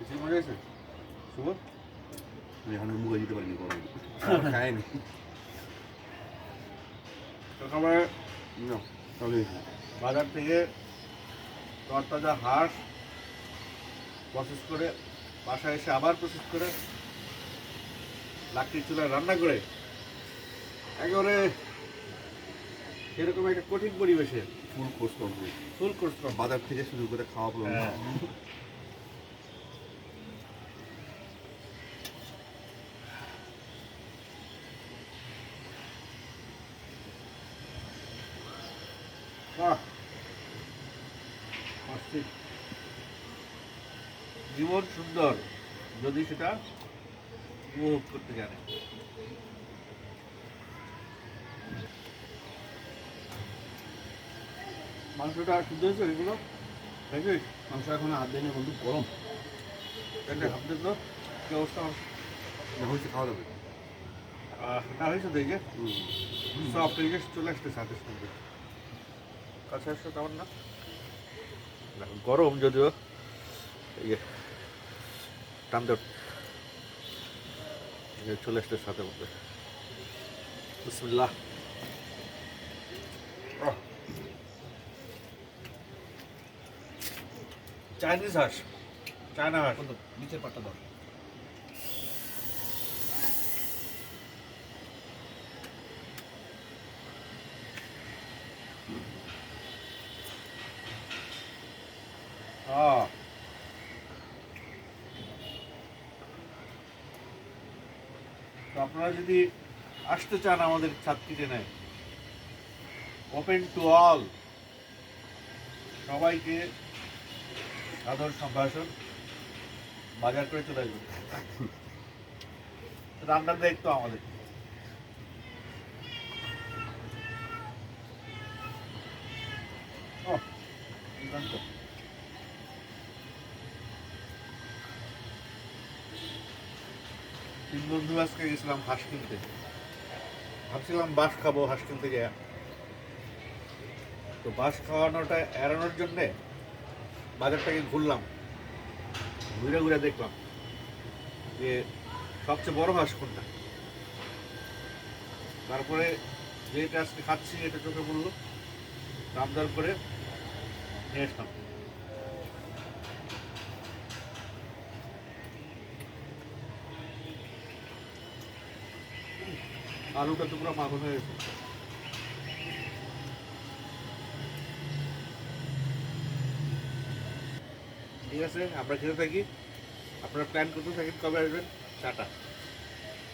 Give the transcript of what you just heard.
বেশি মজা হয়েছে শুভ? আমি এখন মুখে দিতে পারিনি গরম খাইনি সকালে না তাহলে বাজার থেকে তরতাজা হাঁস প্রসেস করে বাসায় এসে আবার প্রসেস করে লাকড়ির চুলায় রান্না করে একেবারে এরকম একটা কঠিন পরিবেশে full course complete full course বাজার থেকে শুরু করে খাওয়া পর্যন্ত হ্যাঁ। অস্থির। জীবন সুন্দর যদি সেটা উপভোগ করতে জানে। মাংসটা শুদ্ধ হয়েছে এগুলো দেখিস মাংস এখন হাত দেয়নি বন্ধু গরম এটা ভাবতে তো কি অবস্থা হয়েছে খাওয়া যাবে না হয়েছে দেখে সব থেকে চলে আসতে সাথে সঙ্গে কাছে আসছে তেমন না দেখো, গরম যদিও ইয়ে টান্দর চলে আসতে সাথে মধ্যে বিসমিল্লাহ চাইনিজ হাঁস চায়না হাঁস নিচের পাটটা দাও তো আপনারা যদি আসতে চান আমাদের ছাদ কিচেনে ওপেন টু অল সবাইকে সাদর সম্ভাষণ বাজার করে চলে আসবেন রান্নার দায়িত্ব আমাদের দুর্দান্ত। তিন বন্ধু আজকে গেছিলাম হাঁস কিনতে ভাবছিলাম বাঁশ খাবো হাঁস কিনতে গিয়ে তো বাঁশ খাওয়ানোটা এড়ানোর জন্যে বাজারটাকে ঘুরলাম ঘুরে ঘুরে দেখলাম যে সবচেয়ে বড় হাঁস কোনটা তারপরে যেটা আজকে খাচ্ছি এটা চোখে বললো দাম দর করে নিয়ে আসলাম আলুটা তো পুরো মাখন হয়ে গেছে ঠিক আছে আমরা খেতে থাকি আপনারা প্ল্যান করতে থাকেন কবে আসবেন টাটা